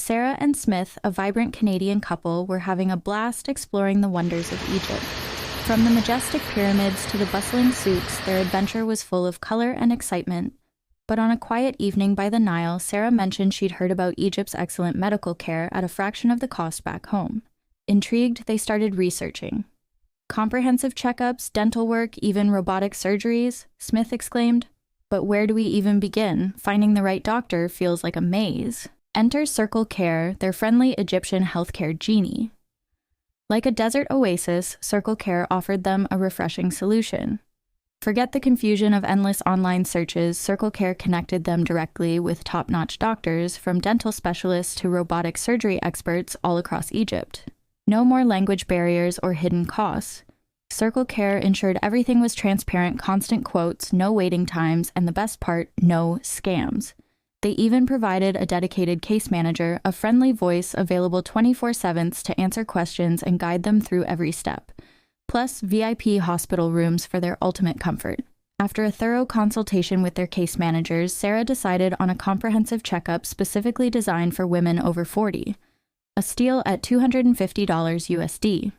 Sarah and Smith, a vibrant Canadian couple, were having a blast exploring the wonders of Egypt. From the majestic pyramids to the bustling souks, their adventure was full of color and excitement. But on a quiet evening by the Nile, Sarah mentioned she'd heard about Egypt's excellent medical care at a fraction of the cost back home. Intrigued, they started researching. "Comprehensive checkups, dental work, even robotic surgeries?" Smith exclaimed. "But where do we even begin? Finding the right doctor feels like a maze." Enter Circle Care, their friendly Egyptian healthcare genie. Like a desert oasis, Circle Care offered them a refreshing solution. Forget the confusion of endless online searches. Circle Care connected them directly with top-notch doctors, from dental specialists to robotic surgery experts all across Egypt. No more language barriers or hidden costs. Circle Care ensured everything was transparent, constant quotes, no waiting times, and the best part, no scams. They even provided a dedicated case manager, a friendly voice available 24/7 to answer questions and guide them through every step, plus VIP hospital rooms for their ultimate comfort. After a thorough consultation with their case managers, Sarah decided on a comprehensive checkup specifically designed for women over 40, a steal at $250 USD.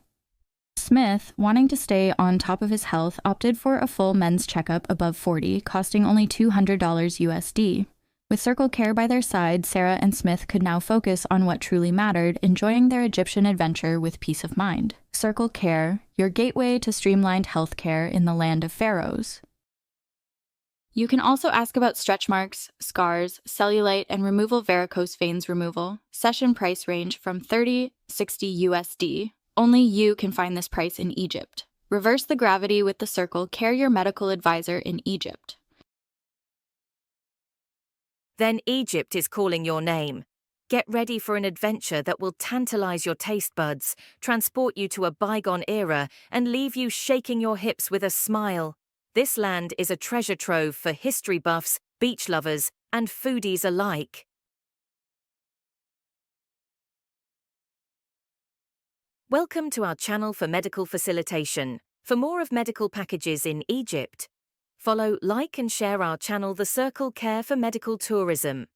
Smith, wanting to stay on top of his health, opted for a full men's checkup above 40, costing only $200 USD. With Circle Care by their side, Sarah and Smith could now focus on what truly mattered, enjoying their Egyptian adventure with peace of mind. Circle Care, your gateway to streamlined healthcare in the land of pharaohs. You can also ask about stretch marks, scars, cellulite, and removal varicose veins removal. Session price range from $30-60 USD. Only you can find this price in Egypt. Reverse the gravity with the Circle Care, your medical advisor in Egypt. Then Egypt is calling your name. Get ready for an adventure that will tantalize your taste buds, transport you to a bygone era, and leave you shaking your hips with a smile. This land is a treasure trove for history buffs, beach lovers, and foodies alike. Welcome to our channel for medical facilitation. For more of medical packages in Egypt, follow, like and share our channel The Circle Care for Medical Tourism.